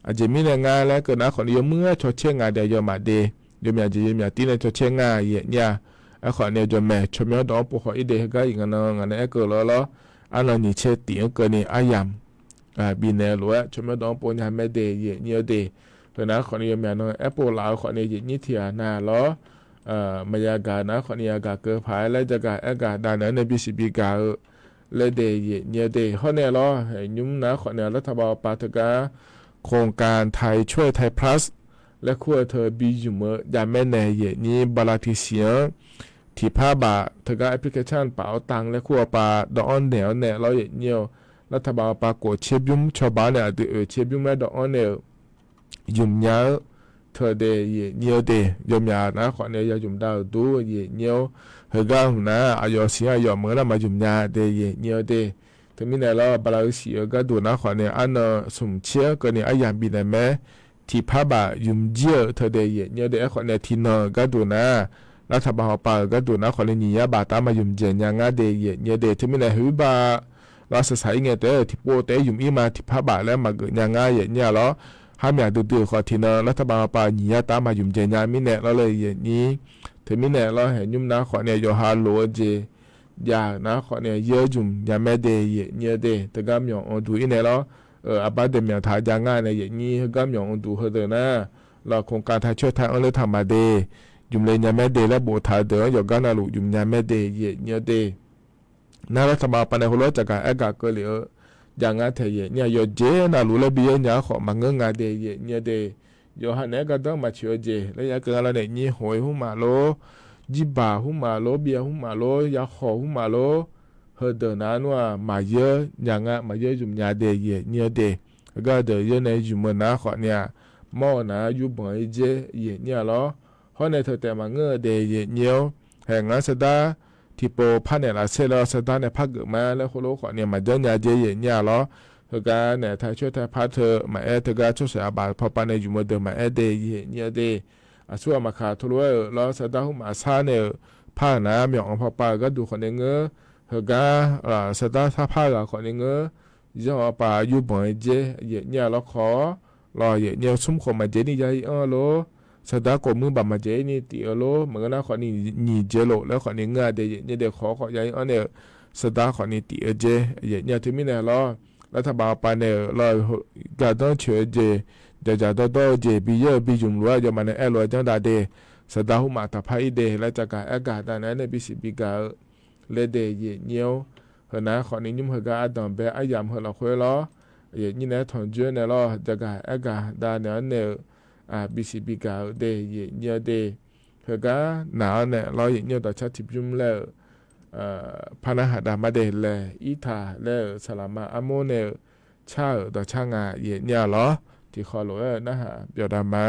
อาจจะมีเนี่ยง่ายแล้วก็นะขอเนี่ยเมื่อชดเชยง่ายเดียวยอมมาเดยอมยาจะยอมยาที่เนี่ยชดเชยง่ายเนี่ยขอเนี่ยจะแม่ชมยอดองปุ๊บขออีเดก็อย่างนั้นงั้นเนี่ยก็แล้วอันนั้นนี่เชื่อตีนก็เนี่ยอายามบินเนี่ยหรือว่าชมยอดองปุ๊บเนี่ยไม่เดย์เนี่ยเดย์เพราะนั้นขอเนี่ยแม่น้องแอปเปิลลาวขอเนี่ยยี่ที่อ่ะนะแล้วมายากานะขอเนี่ยกาเกิดภายแล้วจะกาด้านนั้นในบิสิบิกาเลยเดย์เนี่ยเดย์เขาเนี่ยล้อยุ่มนะขอเนี่ยรัฐบาลปาตกาโครงการไทยช่วยไทยพลัสและขั้วเธอบีอยู่เมื่อยามแม่เนี่ยนี่บาลาทิเสียงที่ผ้าบาเธอก็แอปพลิเคชันเป๋าตังและขั้วปลาดอนเหนียวเนี่ยเราอย่างเงี้ยวรัฐบาลปากดเชียบยุ่มชาวบ้านเนี่ยเชียบยุ่มแม่ดอนเนี่ยยุ่มยาวเธอเดย์เงี้ยวเดย์ยุ่มยาวนะขอเนี่ยยุ่มดาวดูเงี้ยวเฮก็นะอายอเสียอายอเมื่อเรามายุ่มยาเดย์เงี้ยวเดย์ถึงมีเนี่ยเราบาลาเสียก็ดูนะขอเนี่ยอันสุ่มเชี่ยก็เนี่ยอายามบินแม่ที่ผ้าบายุ่มเจียวเธอเดย์เงี้ยวเดย์ขอเนี่ยที่นอก็ดูนะรัฐบาลปาก็ดูนะขอเลยนี่ยาบาตามายุ่มเจนยังง่าเดย์เนี่ยเดย์ที่มีในหือบาเราสายเงี้ยเตอที่โปเตยุ่มอีมาที่พระบาแล้วมาเกิดยังง่ายเนี่ยหรอห้ามอยากดื้อขอทีนะรัฐบาลปานี่ยาตามายุ่มเจนยังมีเนี่ยเราเลยอย่างนี้ที่มีเนี่ยเราเห็นยุ่มนะขอเนี่ยโยฮาโลเจยานะขอเนี่ยเยอะยุ่มยาแม่เดย์เนี่ยเดย์แต่ก็มีองดูอีเนี่ยเราอาบาเดมีทายยังง่ายเนี่ยอย่างนี้ก็มีองดูเฮเดนะเราโครงการไทยช่วยไทยเอาเลยทำมาเดยุ่มเลยยาแม่เดและโบทาเดอยกันนะลูกยุ่มยาแม่เดเนี่ยเดน่ารัฐบาลปนหัวจากการก็เหลืออย่างงั้นเทียเนี่ยยอเจน่าลูกเลยบีเนี่ยขอมาเงินงานเดเนี่ยเดยอหันเนี่ยก็ต้องมาเชื่อเจแล้วยาเกิดอะไรเนี่ยนี่หอยหุ่มมาโลจิบาหุ่มมาโลเบียหุ่มมาโลยาขอหุ่มมาโลเฮเดนั้นว่ามาเยอะอย่างงั้นมาเยอะยุ่มยาเดเนี่ยเดก็เดยในยุ่มนะขอเนี่ยมอนะยุ่มไอเจเนี่ยหรอเพราะในเธอแต่มาเงเดย์เนียวแห่งนั้นสดาที่โปพันเนี่ยละเซลสดาในพักเกิดมาแล้วคนโลกเนี่ยมาเดินยาเจย์เนี่ยหรอเธอการเนี่ยไทยช่วยไทยพัดเธอมาเธอการช่วยเสียบาทพอปันในอยู่เมื่อเดิมมาเดย์เนี่ยเดย์ส่วนมาขาดทุเรศแล้วสดาหุ่มอาซาเนี่ยผ้าหนาเมียงพอปาก็ดูคนเงเธอการสดาถ้าผ้ากับคนเงย่อปาอยู่บ่อยเจเนี่ยแล้วขอรอเนี่ยซุ้มขมาเจนี่ใจโลสดากมือบามาเจนี่ตีโลเหมือนนะขอนี่เจโลแล้วขอนี่เงาเดเนี่ยเด็กขอใหญ่เนี่ยสดาขอนี่ตีเจเนี่ยถึงมีเนี่ยรอรัฐบาลปานเนี่ยรอกาต้องเชื่อเจเดี๋ยวจะต้องเจบีเยอะบีจุ่มรัวจะมาในรัวจังดาเดสดาหุมาตาพายเดแล้วจากการกาศนั้นในบิสิบิกาเลเดเนี่ยขณะขอนี้ยุ่มเหกาดอนเบอายามเหเราคุยล้อ你呢同居呢咯这个大呢呢BCB 搞的也的这个哪呢เรา也到ชัดทิบยุ่มแล้วพานะหาดามาเดลอีทาแล้วสลามาอโมเนชาต่อช่างเนี่ยเหรอที่ขอรู้นะฮะเปียวดามา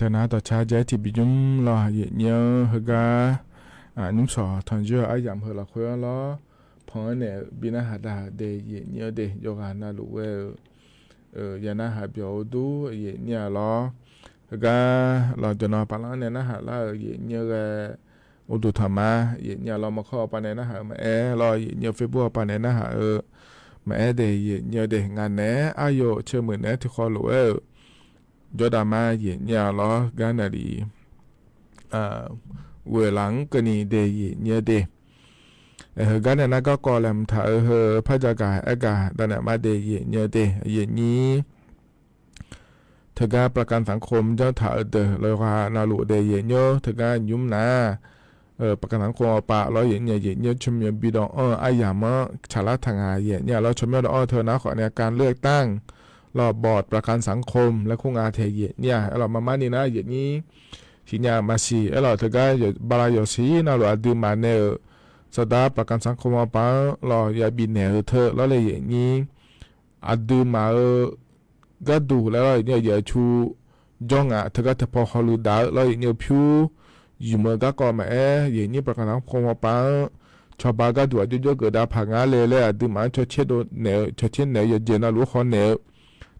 แต่นะต่อชาใจที่บิจุมรอเนี่ยเฮกานุ่มสอทอนเจอไอยามเฮละคุยล้อพอเนี่ยบินาหาดาเดยเนี่ยเดยกานาลูเวยานาหาเปียวดูเนี่ยล้อเฮกาเราจะนอปาล้อเนี่ยนะหาละเนี่ยแกอุตุธรรมะเนี่ยเรามาข้อปานเนี่ยนะหามารอเนี่ยเฟซบุ๊กปานเนี่ยนะหามาเดยเนี่ยเดยงานเนี่ยอายุเชื่อมือเนี่ยที่ขอรู้ยอดามาเนี่ยล้อกานาดีเวหลังก็นี่เดยเนี่ยเด กันเนี่ยนะก็กอแลมถ่าพระจากาอากาตอนนี้มาเดยเยเดเยนี้เธอการประกันสังคมเจ้าถ่าเลยว่านาลุเดยเยเธอการยุ่มนาประกันสังคมปะเราเยชมยบิดอายามชาลาทางเยเราชมยเธอนะขอในการเลือกตั้งรอบบอร์ดประกันสังคมและคู่งานเทเยเรามานี่นะเยนี้ทีนี้มาสิเราเธอการบาลายสีนาลุอดีมาเนสดาประกันสังคมปะเราอย่าบินเนเธอแล้วเลยอย่างนี้อดีมาก็ดูแล้วเนี่ยอย่าชูจงเธอก็จะพอฮอลลูดาแล้วเนี่ยผิวอยู่เมื่อก็มาอย่างนี้ประกันสังคมปะชาวบ้านก็ดูจะเกิดพังอะไรเลยอดีมาชดเชดเนชดเชดเนอย่าเจน่ารู้คนเน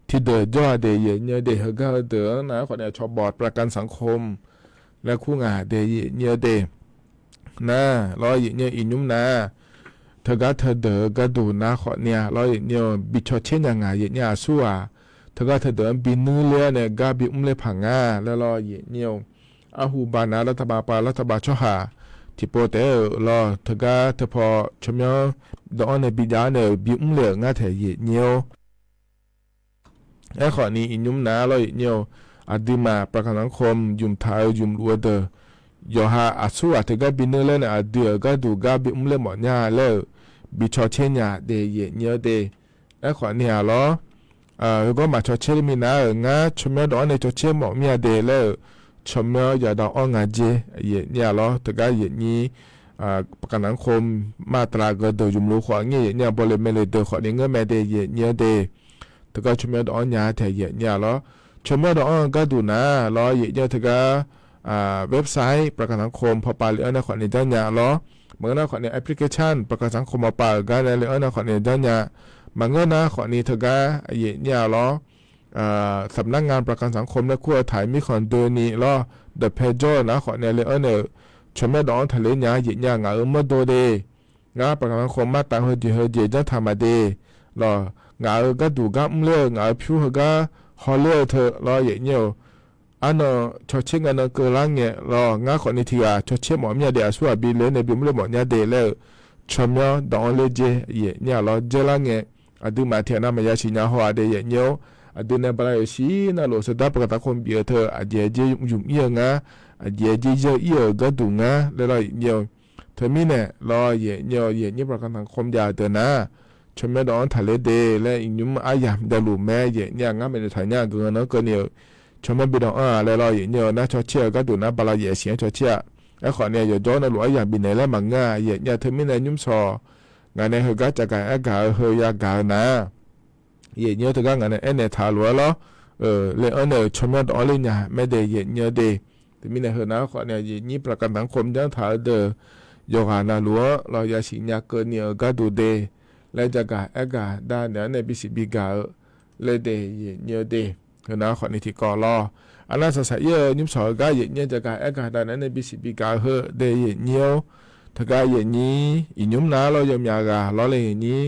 ที่เดือดจ่อเดียเนี่ยเดือดก็เดือดนะคนเนี่ยชอบบอร์ดประกันสังคมและคู่งานเดียเนี่ยเดนะรออย่างเงี้ยอินุ่มนะเธอก็เธอเดือก็ดูนะขอเนี่ยรออย่างเงี้ยบิชอเช่นยังไงอย่างเงี้ยสู้อ่ะเธอก็เธอเดือบินนื้อเลี้ยเนี่ยก็บิเลยผังอ่ะแล้วรออย่างเงี้ยอาหูบานะรัฐบาลปารัฐบาลช่อหาที่โปรเตอร์รอเธอก็เธอพอชมยดอนในบิดาเนี่ยบิเลยง่าเธออย่างเงี้ยไอ้ขอนี้อินุ่มนะรออย่างเงี้ยอดีมาประกันสังคมยุ่มท้ายยุ่มรัวเดอยอฮาอาสู้อาเทก็บินเล่นอาเดือก็ดูก็บิเล่หมดเนี่ยเลยบิชอเชนยาเดยเยเดไอ้ขวานเนี่ยล้อก็มาชอเชมีนะง่าชมดอนในชอเชหมดเมียเดเลยชมอย่าดองงาเจเนี่ยล้อเทก็เยนี้ประกันสังคมมาตราก็เดือยุ่มรู้ขวานเนี่ยบริเวณเลยเดือขวานเงี้ยแม่เดยเยเดเทก็ชมดอนยาเทยเนี่ยล้อชมดอนก็ดูนะล้อเยเทก็เว็บไซต์ประกันสังคมพอปาเลือนะขวัญในด้านยาล้อเมื่อนะขวัญในแอปพลิเคชันประกันสังคมมาปากันในเลือนะขวัญในด้านยาเมื่อนะขวัญในเธอก็ยาล้อสำนักงานประกันสังคมและคู่ถ่ายมีขวัญเดือนนี้ล้อ The Pager นะขวัญในเลือเนี่ยชมแม่ดองทะเลยาหยิบยางาเมื่อโดเดงาประกันสังคมมาต่างเฮจีจะทำมาเดล้องาก็ดูก็เลืองาผิวก็ฮอลเลือเธอล้อหยิบเนี่ยอันนั้นชดเชงอันนั้นเกิดล่างเนี่ยรองาคนนี้ที่ว่าชดเชงหมอเมียเดียส่วนบิลเลยในบิลเลยหมอเนี่ยเดียเลยชมยอดองเลยเจเนี่ยเราเจล่างเนี่ยอดีมาเทียนน่ะไม่ยาชิญาหัวเดียเนี่ยอดีเนี่ยปลายสีน่ะเราสุดท้ายประกาศคนเบียเธออดีเจยุ่งเอียงอ่ะอดีเจเจเอียก็ดูงะแล้วเราเนี่ยเธอมีเนี่ยรอเนี่ยประกาศคนยาเดินนะชมยอดองทะเลเดและอีกยุ่งอายามเดลูแม่เนี่ยงะไม่ได้ถ่ายเนี่ยเกินเนาะก็เนี่ยชมบิดองแล้วเราอย่างเงี้ยนะชอเชี่ยก็ดูนะบาลาเยเสียชอเชี่ยไอ้ขอเนี่ยอยู่ย้อนหลวงอย่างบินไหนแล้วมังง่ายเนี่ยเธอไม่ได้ยุ่มซองานในเฮก็จะการไอ้กาเฮยากานะเนี่ยเธอก็งานในเอ็นเนทาลัวล้อเลยเนี่ยชมดองเลยเนี่ยไม่ได้เนี่ยเดแต่ไม่ได้เฮนะขอเนี่ยยี่ประกันสังคมจะถ่ายเดอยกหานาลัวเราอยากสิเนี่ยเกินเนี่ยก็ดูเดและจะการไอ้กาด้านเนี่ยในบิสิบิกาเลยเดเนี่ยเดนะขอในที่ก่อรออันนั้นสายยิ้มสอยก็อย่างเงี้ยจะการแอคการดันนั้นในบิสิบิกาเฮเดยเงี้ยวถ้าก็อย่างนี้อียิ้มน้าเรายอมยากาล้อเลยอย่างนี้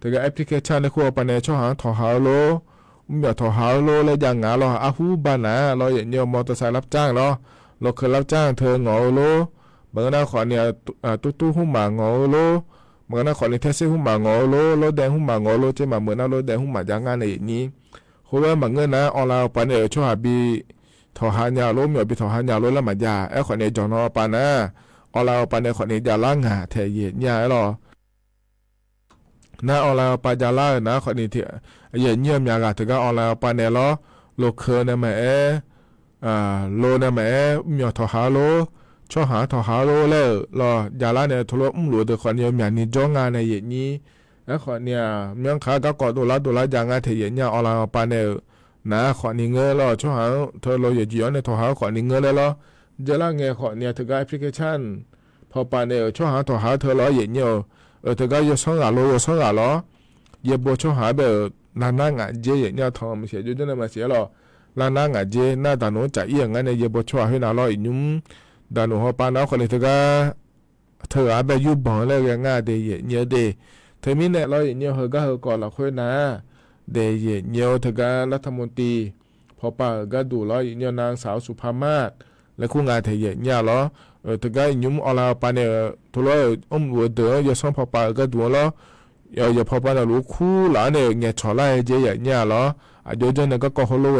ถ้าก็แอปพลิเคชันในขั้วปันในช่องหางถอดหาโลอย่าถอดหาโลแล้วอย่างงาเราอาหูบ้านนะเราอย่างเงี้ยมอเตอร์ไซค์รับจ้างเราเคยรับจ้างเธอหงอโลเมื่อนั้นขอเนี่ยตู้หุ่มหมางอโลเมื่อนั้นขอในเทสซี่หุ่มหมางอโลรถแดงหุ่มหมางอโลจะมาเหมือนนั้นรถแดงหุ่มหมาอย่างงานในนี้เพราะว่าบางเงินนะออนไลน์ปันช่วยบีถอหายาล้มอยู่บีถอหายาล้มแล้วมายาไอ้คนนี้จอนอปันนะออนไลน์ปันคนนี้ยาล่างหาแทเยียหรอนะออนไลน์ปันยาล่านะคนนี้ที่เยี่ยมยากาถึงก็ออนไลน์ปันเนี่ยหรอโลเคอร์เนี่ยแม่โลเนี่ยแม่มีถอหาโลช่วยหาถอหาโลแล้วรอยาล่าเนี่ยทุลหลุดแต่คนนี้มีนี่จ้องงานในอย่างนี้ไอ้คนเนี่ยเมืองขาก็กอดตัวละอย่างงั้นเทียนเนี่ยออนไลน์ปันเนี่ยนะขอนี่เงินแล้วช่วยหาเธอเราอย่าจีอ๋อเนี่ยถอหาขอนี่เงินเลยแล้วเจล่าเงี้ยขอเนี่ยถึงก็แอปพลิเคชันพอปันเนี่ยช่วยหาถอหาเธอเราอย่างเนี่ยถึงก็อยู่สองล้ออย่าบัวช่วยหาแบบนานๆอ่ะเจอย่างเนี่ยทอมันเสียจุดนั้นมาเสียหรอนานๆอ่ะเจน่าตาโน้จะเอียงงั้นเนี่ยอย่าบัวช่วยให้น่าเราอีกนุ่มดานุหัวปันเอาคนนี้ถึงก็เธออาแบบยุบบ่อแล้วง่ายเดียเนี่ยเดเธอมีเนี่ยเราอย่างเนี่ยเฮก็เฮก่อนเราค่อยนะเดียเนี่ยเธอก็รัฐมนตรีพอป่าก็ดูเราอย่างเนี่ยนางสาวสุภามาศและคู่งานเธอเนี่ยเรา ตะกายยุ่มเอาลาปานเนี่ยตัวละวัวเดือยส่งพอปาก็ตัวละอย่าพอปานรู้คู่หลานเนี่ยเงี้ยชอไล่เจียเนี่ยเหรอเดี๋ยวจะเนี่ยก็ขอรู้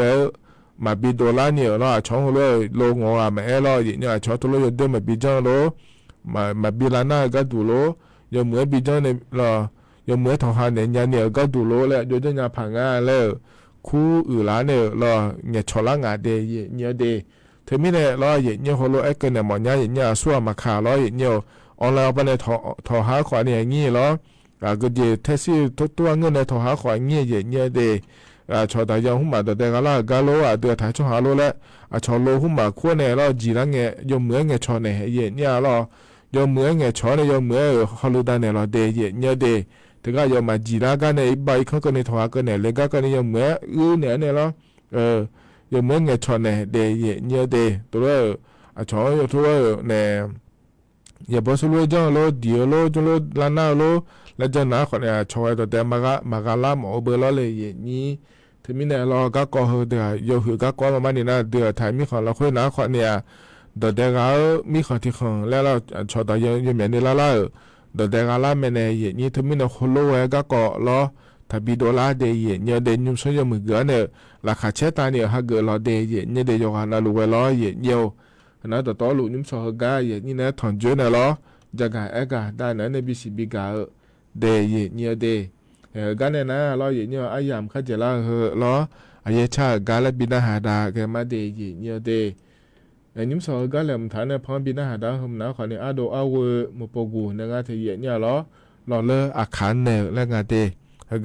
มาบีดอลลาร์เนี่ยเราช่องเลยโลงอมาเอลเนี่ยช่องตัวเราเดินมาบีจังโลมาบีลาน่าก็ดูโลยังเหมือนบีจังเนี่ยเรายังเหมือนทหารเนี่ยก็ดูโลแล้วเดี๋ยวจะเนี่ยผังงาแล้วคู่อื่นละเนี่ยเราเนี่ยชอละงาเดียเนี่ยเดียเธอไม่เนี่ยเราเนี่ยหัวโลเอ็กเนี่ยหมอนเนี่ยส่วนมาขาเราเนี่ยออนไลน์ไปเนี่ยทหารขวาเนี่ยงี้เหรอก็เดี๋ยวเทซี่ตัวเงินเนี่ยทหารขวาเนี่ยเดียชอตายหุ่มมาแต่ก็ละกาโลเดือดถ่ายช่องหาโลแล้วชอโลหุ่มมาขั้วเนี่ยเราจีรังเนี่ยยมเหมือนเนี่ยชอเนี่ยเนี่ยเรายมเหมือนเนี่ยชอเนี่ยยมเหมือนฮอลลูดาเนี่ยเราเดียเนี่ยเดียแต่ก็ยมมาจีรังกันเนี่ยใบเขาก็เนี่ยถวายกันเนี่ยเล็กก็เนี่ยยมเหมือนเนี่ยเรายมเหมือนเนี่ยชอเนี่ยเดียเนี่ยเดียตัวชอตัวเนี่ยอย่าบอกสุดเลยจังโลเดียวโลจังโลลานาโลแล้วจะน่าคนเนี่ยชอตัวแต่มากาลามอเบอร์เราเลยนี่ถึงมีเนี่ยเราก็ก่อเดือดอยู่หือก็ก่อมาเนี่ยนะเดือดไทยมีของเราคุยนะคนเนี่ยเดือดเรามีของที่ของแล้วเราชอตัวยังเหมือนนี่ละเดือดเราละมันเนี่ยนี่ถึงมีเนี่ยคนรู้ก็ก่อเราถ้าบีดอลลาร์เดียเนี่ยเดินยุ่งส่วนยังมือเกลือเนี่ยราคาเช่ตาเนี่ยหากเกิดเราเดียเนี่ยเดียกันเรารู้ไว้เราเนี่ยนะแต่ต่อลูกนิ่มสอก้านี่นะถอนเจอเนี่ยเราจะกายก็ได้นะในบิสิบิกาเดียเนี่ยเดียกันเนี่ยนะเราเนี่ยอายามข้าจะละเราอายชากาลบินาหาดาแกมาเดียเนี่ยเดียนิ่มสอก้าเลยมันฐานเนี่ยพร้อมบินาหาดาผมนะขอเนี่ยอาโดอาเวมุปกูเนี่ยงาเทียเนี่ยเราเลิกอาคารเนี่ยและงาเดีย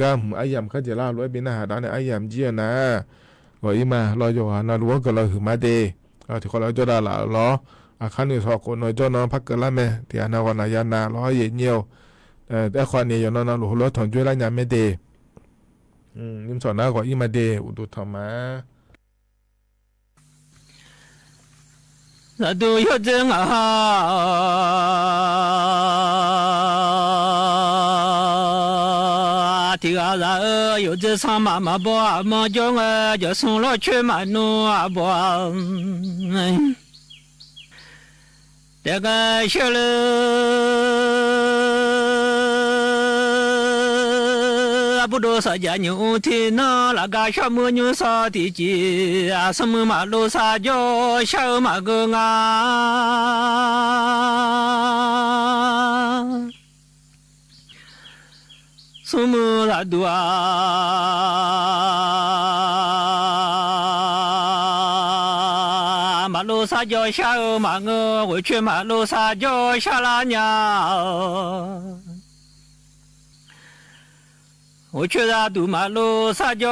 ก็ผมอายามข้าจะละร้อยบินาหาดาเนี่ยอายามเจียนะก็อีมาเราอยู่นะรู้ว่าก็เราหือมาเดียที่คนเราจะได้ละล้ออาคารนี้สองคนน้อยเจ้าน้องพักกันละแม่ที่อนาคตนายานาล้อเย็นเยี่ยวแต่คนนี้อย่างนั้นหลุดล้อถอนช่วยละยามไม่เดนิ่มสอนน้าก็ยิ่งมาเดอุดุธรรมะ那都要真啊！ที่อาอยู่จะสามมาบ่มาจงจะส่งรถช่วยมาหนูบ่แต่ก็เชื่อเลยบุตรสัจญ์อยู่ที่นั่นละก็ชอบมืออยู่สัตย์จีสมมาลูสัจจ์ชาวมาเกงาสมุทรดัว马路撒娇下马我回去马路撒娇下拉鸟，我去那堵马路撒娇。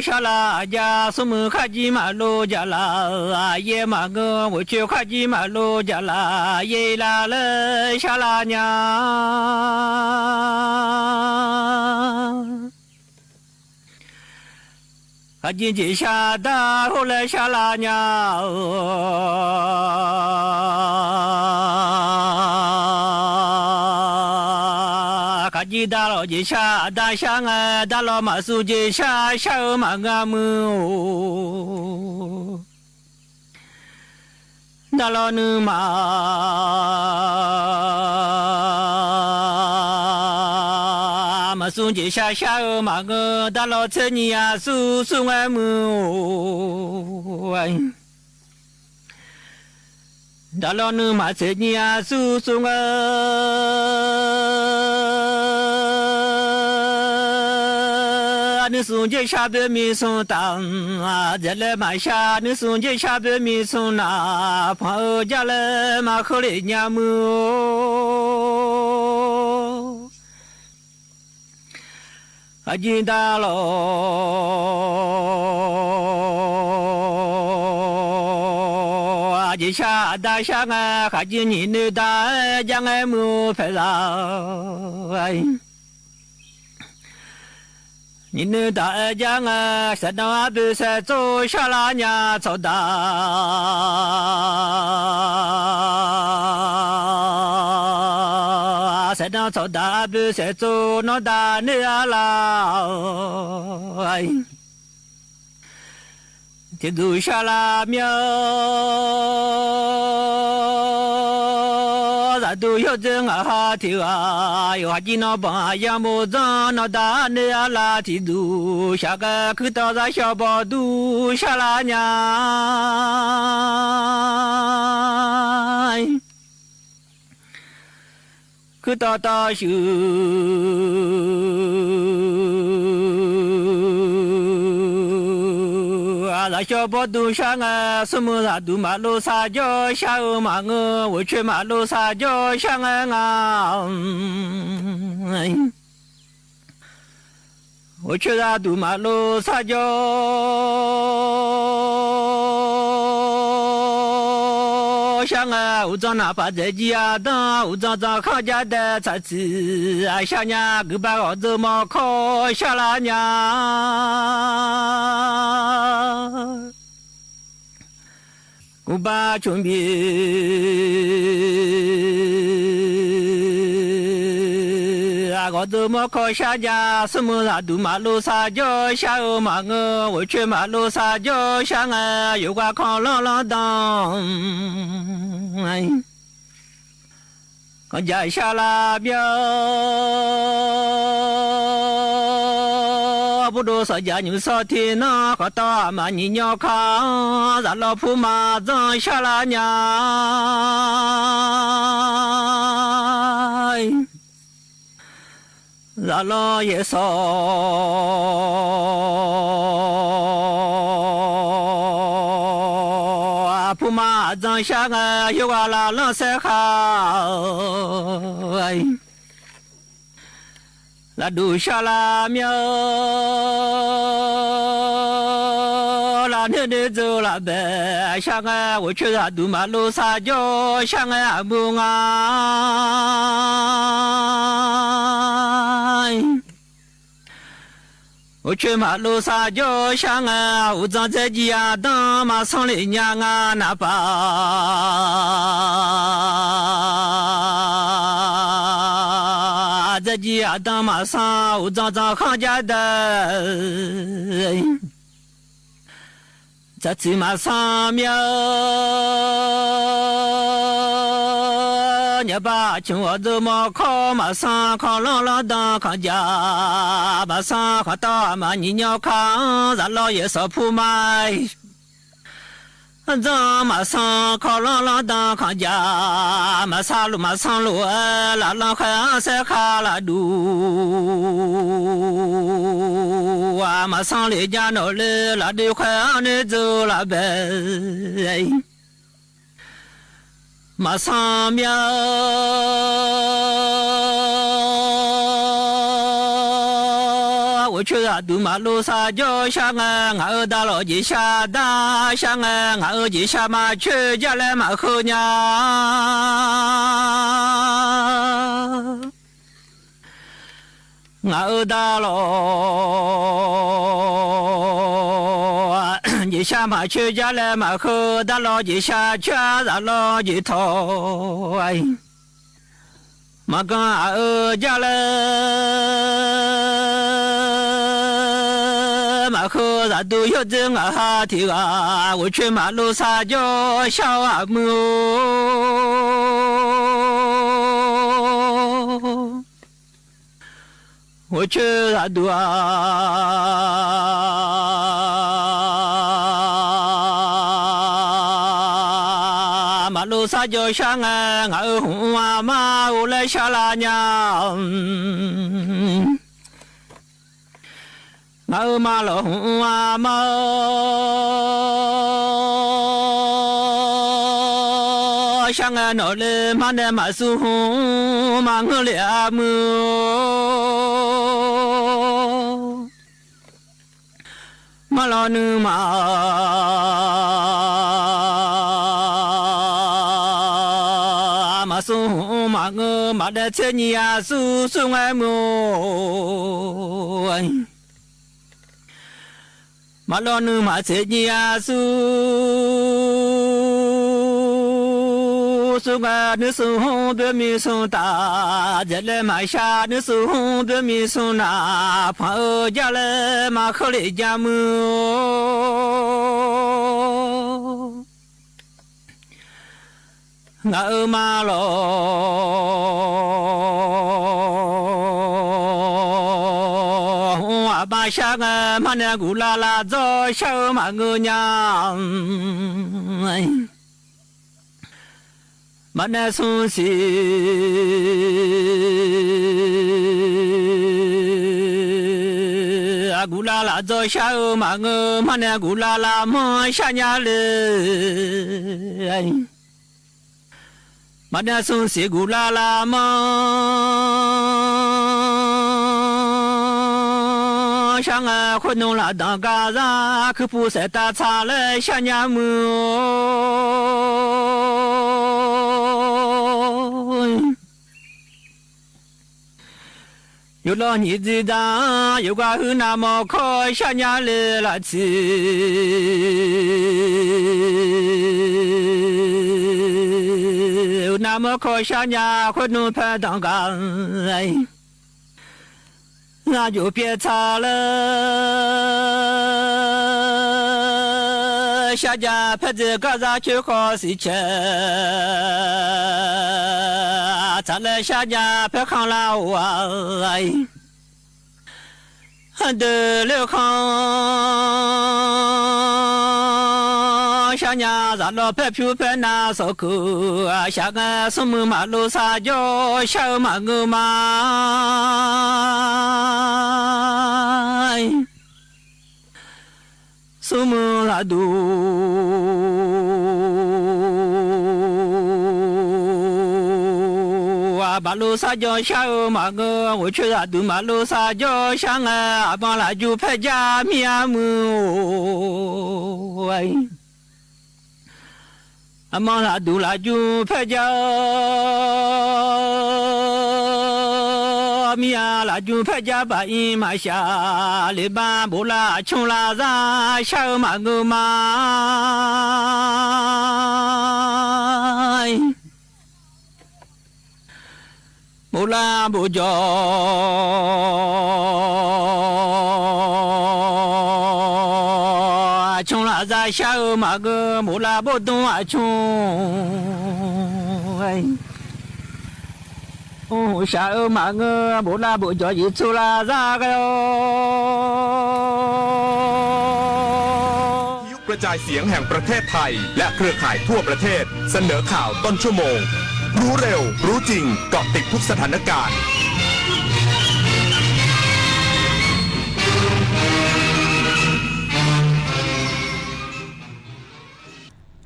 下拉家什么卡吉马路家拉耶马个我去卡吉马路家拉耶拉了下拉娘。卡吉吉下达后来下拉娘。卡吉达罗吉下达香啊，达罗马苏吉下下马嘎木，达罗努马马苏吉下下马个达罗车尼亚苏苏爱木。达罗努马车尼亚苏苏爱。你送这下边米送当啊，这来马下你送这下边米送那，朋友家来马口里娘么？啊，进大喽，啊，这下大下啊，还进你那大将爱么拍上哎。你那大江啊，山东阿不是走下拉娘走大，山东走大不是走那大你阿拉，天主下拉苗，咱都要真啊哈条啊，有哈吉那帮呀木张那大那阿拉天主下个去到咱小宝都下拉娘。去到大修，阿拉小宝都上啊，什么啥都马路撒娇，下午嘛我去马路撒娇上啊，我去啥都马路撒娇。想啊，我长哪怕在家当，我长康家的才子啊，想娘个把我怎么考下了娘，我把穷逼啊，我怎么考下家？什么啥都马路撒娇，下午嘛我去马路撒娇，想啊，有个康啷啷当。我家下了表，不多少家牛少天呐，和大妈你鸟康，咱老婆马上下了娘。咱老爷少。铺马上下个有个拉冷山好，那都下了苗，那那的走了呗，下个我去那都马路撒娇，下个阿母啊。我去马路撒娇想啊，我长在家当马上来娘啊，哪怕在家当马上我长康家的，在骑马上面。你把情我怎么考？马上考啷啷当康家，马上考到马你鸟康，咱老爷少铺买。咱马上考啷啷当康家，马上路拉啷还塞卡拉路啊，马上来家闹了，拉的快你走了呗。马上苗，我去啊，都马路撒娇想啊，俺大老姐下大想啊，俺二姐下马去家来马后娘，俺二大老。你下马去家来马后，大老姐下去大老姐头，马跟二家来马后，咱都有这个哈条啊，我去马路撒娇小阿母，我去那都马路撒娇上啊，俺红啊妈我来下拉娘，俺妈老红啊妈，上啊闹嘞妈的马苏红马我俩么。马老女马送马我马的车你呀送送爱么？马老女马车你呀送送啊你送红的米送大，再来马下你送红的米送那，朋友家来马口里家么？ ငါအမလောအပါရှာငါမနကူလာလာဇောရှောမငုညာမနဆွန်စီအကူလာလာဇောရှောမငုမနကူလာလာမရှာညာလေမနဆွန်စီကူလာလာမရှာငါခွနုံလာတန်ကာသာခပူစတာချလေရှာညာမူ有了你知道，有个很那么可想伢来了吃，有那么可想伢会弄拍当岗，那就别吵了。下家拍子个啥去好事情，咱来下家拍炕老啊，得了炕，下家咱老拍票拍那手口，下个什么马路啥叫小马个嘛。Semua ladu Balu saja syau maga Wucu ladu malu saja Syanga abang laju peja miamu Abang laju peja Mia laju peja bai masya Leba bola chung la za Syau magu mai Bola bojo Chung la za syau magu Bola bodong chung Syau magu Bola bojo Itu la za kayo กระจายเสียงแห่งประเทศไทยและเครือข่ายทั่วประเทศเสนอข่าวต้นชั่วโมงรู้เร็วรู้จริงเกาะติดทุกสถานการณ์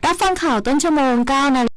รับฟังข่าวต้นชั่วโมง 9 นาฬิกา